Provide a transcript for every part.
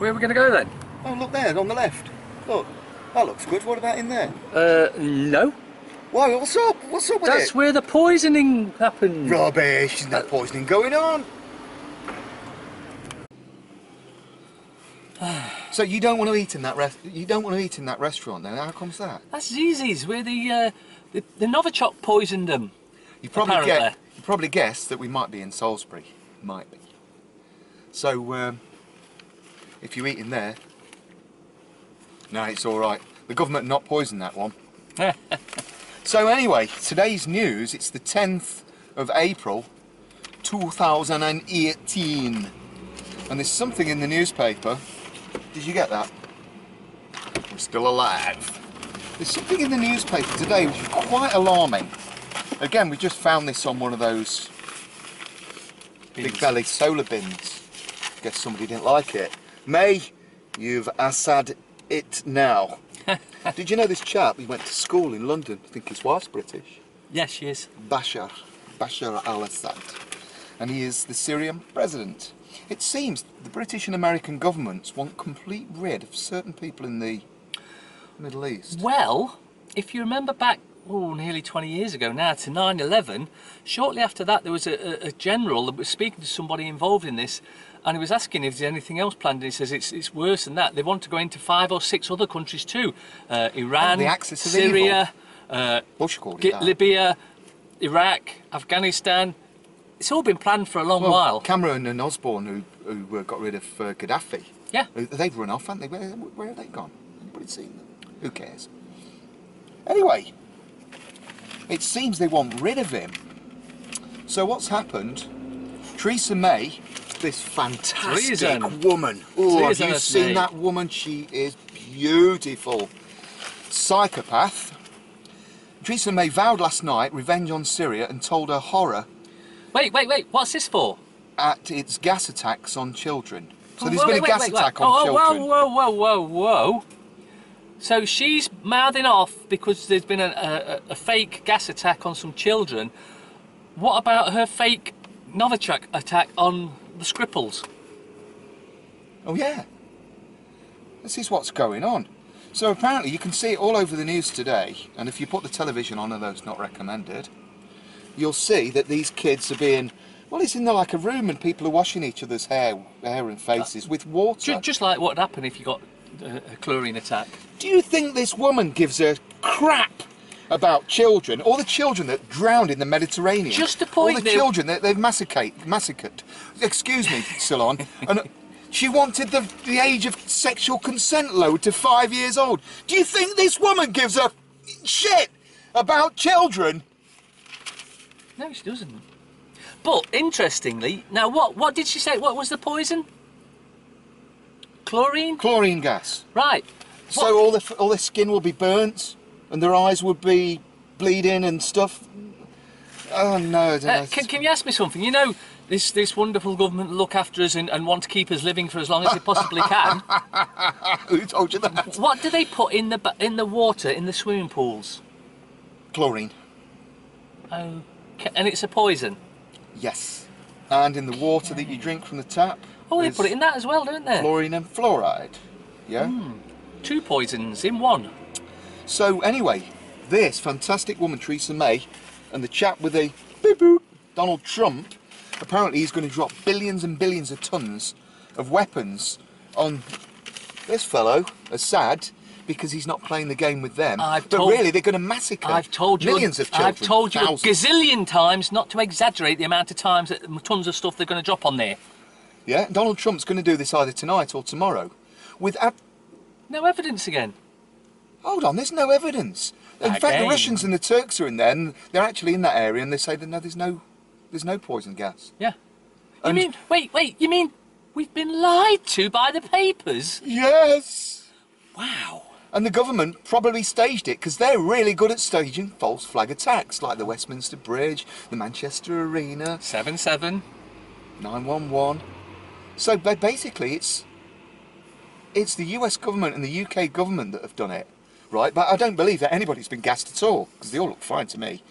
Where are we going to go then? Oh, look there, on the left. Look, that looks good. What about in there? No. Why, what's up? What's up with it? That's where the poisoning happened. Rubbish, there's no poisoning going on. So you don't want to eat in that restaurant then? How comes that? That's ZiZi's, where the Novichok poisoned them. You probably guessed that we might be in Salisbury. Might be. So if you eat in there, no, it's all right. The government not poisoned that one. So anyway, today's news. It's the 10th of April, 2018, and there's something in the newspaper. Did you get that? We're still alive. There's something in the newspaper today which is quite alarming. Again, we just found this on one of those big belly solar bins. Guess somebody didn't like it. May, you've assad it now. Did you know this chap? He went to school in London. I think his wife's British. Yes, she is. Bashar al-Assad. And he is the Syrian president. It seems the British and American governments want complete rid of certain people in the Middle East. Well, if you remember back, nearly 20 years ago now, to 9/11, shortly after that there was a general that was speaking to somebody involved in this, and he was asking if there's anything else planned, and he says it's worse than that. They want to go into 5 or 6 other countries too. Iran, the axis of Syria, Bush called it that. Libya, Iraq, Afghanistan. It's all been planned for a long while. Cameron and Osborne, who got rid of Gaddafi, yeah, they've run off, haven't they? Where have they gone? Anybody seen them? Who cares? Anyway, it seems they want rid of him. So what's happened? Theresa May, this fantastic woman. Oh, have you seen that woman? She is beautiful. Psychopath. Theresa May vowed last night revenge on Syria and told her horror. Wait, what's this for? At its gas attacks on children. So there's been a gas attack on children. Whoa. So she's mouthing off because there's been a fake gas attack on some children. What about her fake Novichok attack on the Skripals? Oh yeah. This is what's going on. So apparently you can see it all over the news today, and if you put the television on, and those not recommended, you'll see that these kids are being, well, it's in there like a room and people are washing each other's hair and faces with water. Just like what would happen if you got a chlorine attack. Do you think this woman gives a crap about children, or the children that drowned in the Mediterranean? Just a point. Or the children that they've massacred. Excuse me, Ceylon. And she wanted the age of sexual consent lowered to 5 years old. Do you think this woman gives a shit about children? No, she doesn't. But interestingly, now what did she say? What was the poison? Chlorine? Chlorine gas. Right. So all their skin will be burnt, and their eyes would be bleeding and stuff. Oh no! Can you ask me something? You know, this wonderful government look after us and want to keep us living for as long as they possibly can. Who told you that? What do they put in the water in the swimming pools? Chlorine. Oh, and it's a poison. Yes, and in the water that you drink from the tap. Oh, they put it in that as well, don't they? Chlorine and fluoride. Yeah. 2 poisons in one. So anyway, this fantastic woman, Theresa May, and the chap with the beep-boop, Donald Trump, apparently he's going to drop billions and billions of tons of weapons on this fellow, Assad, because he's not playing the game with them. Really, they're going to massacre millions of children. I've told you a gazillion times not to exaggerate the amount of times that tons of stuff they're going to drop on there. Yeah, Donald Trump's going to do this either tonight or tomorrow. With no evidence again. Hold on, there's no evidence. In fact, the Russians and the Turks are in there, and they're actually in that area, and they say that no, there's no poison gas. Yeah. You mean, wait, you mean we've been lied to by the papers? Yes. Wow. And the government probably staged it, because they're really good at staging false flag attacks, like the Westminster Bridge, the Manchester Arena. 7/7. 9/11. So basically, it's the US government and the UK government that have done it, right? But I don't believe that anybody's been gassed at all, because they all look fine to me.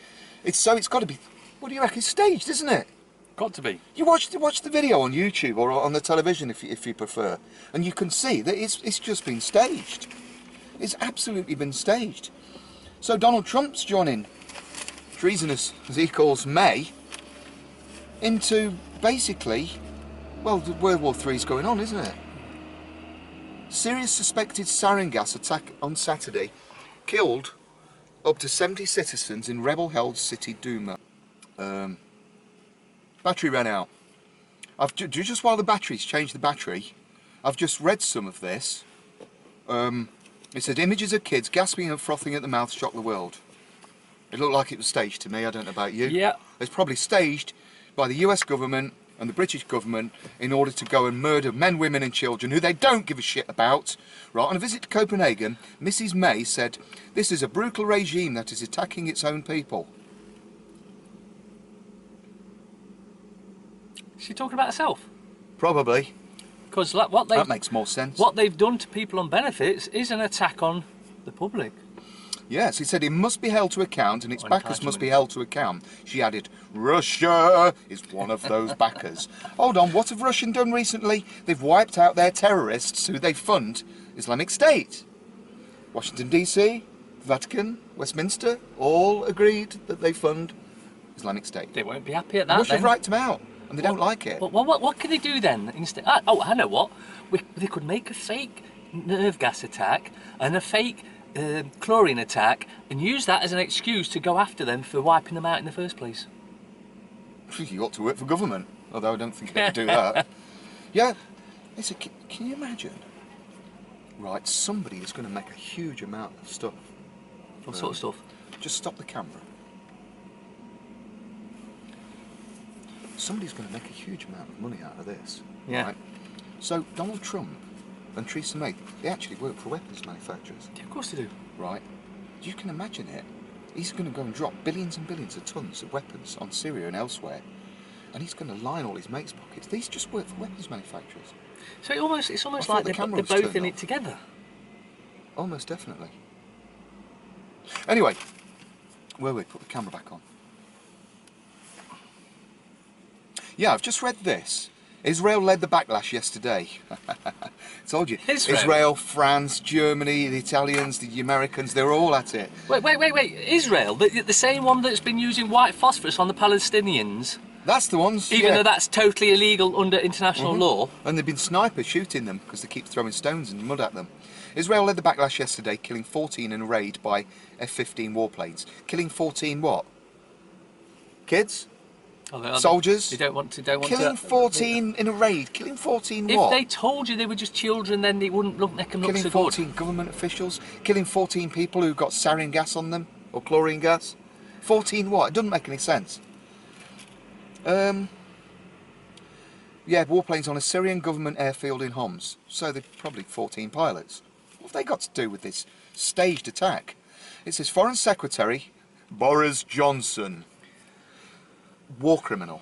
It's got to be, what do you reckon, staged, isn't it? Got to be. You watch the video on YouTube or on the television if you prefer, and you can see that it's just been staged. It's absolutely been staged. So Donald Trump's joining treasonous, as he calls May, into basically, well, the World War III is going on, isn't it? Serious suspected sarin gas attack on Saturday killed up to 70 citizens in rebel-held city Duma. Battery ran out. Just while the batteries changed the battery, I've just read some of this. It said images of kids gasping and frothing at the mouth shocked the world. It looked like it was staged to me. I don't know about you. Yeah. It's probably staged by the US government and the British government in order to go and murder men, women and children who they don't give a shit about. Right, on a visit to Copenhagen, Mrs May said, "This is a brutal regime that is attacking its own people." Is she talking about herself? Probably. Because That makes more sense. What they've done to people on benefits is an attack on the public. Yes, he said it must be held to account and its backers must be held to account. She added, Russia is one of those backers. Hold on, what have Russia done recently? They've wiped out their terrorists who they fund Islamic State. Washington DC, Vatican, Westminster, all agreed that they fund Islamic State. They won't be happy at that. Russia have wiped them out and they don't like it. What can they do then? Instead, I know what. They could make a fake nerve gas attack and a fake chlorine attack and use that as an excuse to go after them for wiping them out in the first place. You ought to work for government, although I don't think you could do that. Yeah, can you imagine? Right, somebody is going to make a huge amount of stuff. What sort of stuff? Just stop the camera. Somebody's going to make a huge amount of money out of this. Yeah. Right? So Donald Trump and Theresa May, they actually work for weapons manufacturers. Yeah, of course they do. Right? You can imagine it. He's going to go and drop billions and billions of tons of weapons on Syria and elsewhere, and he's going to line all his mates' pockets. These just work for weapons manufacturers. So it's almost like they're both in it together. Almost definitely. Anyway, where we put the camera back on. Yeah, I've just read this. Israel led the backlash yesterday. Told you. Israel, France, Germany, the Italians, the Americans, they're all at it. Wait. Israel, the same one that's been using white phosphorus on the Palestinians. That's the ones. Even though that's totally illegal under international law. And they've been snipers shooting them because they keep throwing stones and mud at them. Israel led the backlash yesterday, killing 14 in a raid by F-15 warplanes. Killing 14 what? Kids? Soldiers? They don't want to. Killing 14 in a raid. Killing 14 what? If they told you they were just children, then they wouldn't make them look so good. Killing 14 government officials. Killing 14 people who got sarin gas on them or chlorine gas. 14 what? It doesn't make any sense. Yeah, warplanes on a Syrian government airfield in Homs. So they're probably 14 pilots. What have they got to do with this staged attack? It says Foreign Secretary Boris Johnson, war criminal,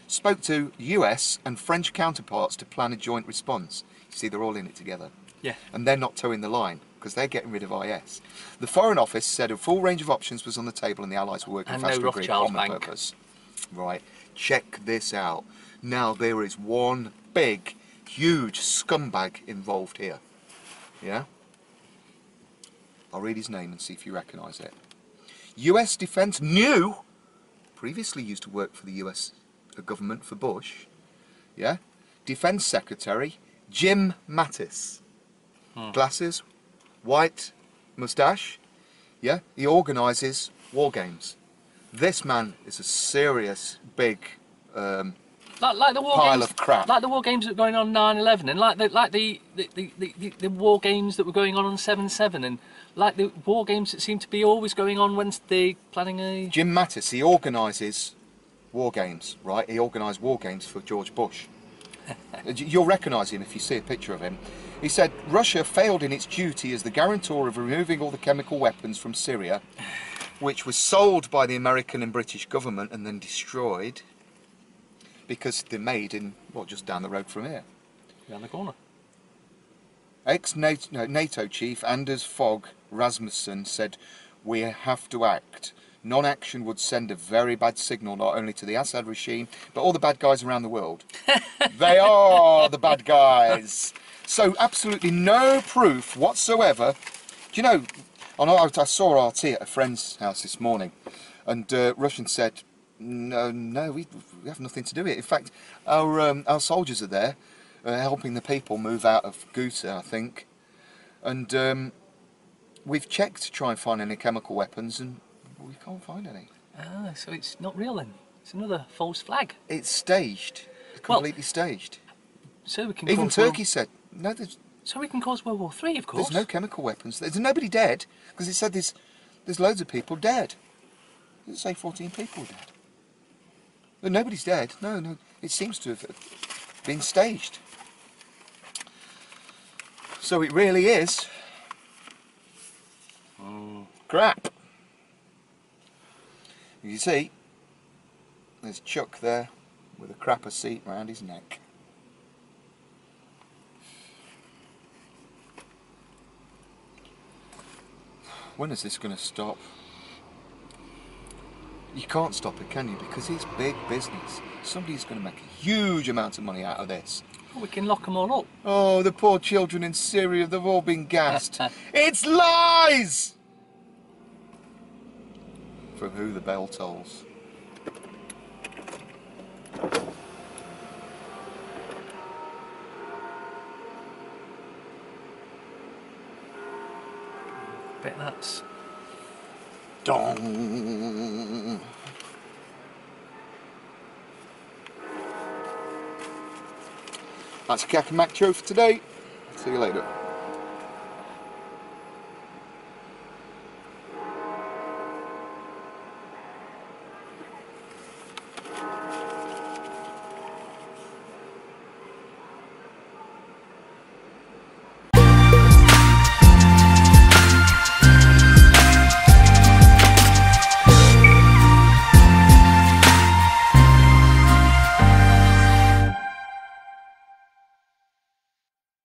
spoke to US and French counterparts to plan a joint response. You see, they're all in it together. Yeah. And they're not towing the line because they're getting rid of IS. The Foreign Office said a full range of options was on the table and the Allies were working fast to agree on the purpose. Right, check this out. Now there is one big, huge scumbag involved here. Yeah? I'll read his name and see if you recognise it. US Defence New, previously used to work for the US government for Bush. Yeah? Defence Secretary Jim Mattis. Glasses, white moustache. Yeah? He organises war games. This man is a serious, big like the war pile games, of crap. Like the war games that were going on 9/11, and like the war games that were going on 7/7, and like the war games that seem to be always going on when they're planning a... Jim Mattis, he organises war games, right? He organised war games for George Bush. You'll recognise him if you see a picture of him. He said, Russia failed in its duty as the guarantor of removing all the chemical weapons from Syria, which was sold by the American and British government and then destroyed because they're made in, well, just down the road from here. Down the corner. Ex-NATO chief Anders Fogh Rasmussen said, we have to act. non-action would send a very bad signal not only to the Assad regime, but all the bad guys around the world. They are the bad guys. So absolutely no proof whatsoever. Do you know, I saw RT at a friend's house this morning, and Russian said, no, we have nothing to do with it. In fact, our soldiers are there, helping the people move out of Ghouta, I think. And we've checked to try and find any chemical weapons, and we can't find any. Ah, so it's not real then. It's another false flag. It's staged, completely staged. So we can Even cause Turkey said, no, so we can cause World War III, of course. there's no chemical weapons. There's nobody dead, because it said there's loads of people dead. It doesn't say 14 people dead. But nobody's dead. No, it seems to have been staged. So it really is crap. You see, there's Chuck there with a crapper seat round his neck. When is this going to stop? You can't stop it, can you? Because it's big business. Somebody's going to make a huge amount of money out of this. Well, we can lock them all up. Oh, the poor children in Syria, they've all been gassed. It's lies! From who the bell tolls. Bet that's... Dong! That's KaK M Show for today. See you later.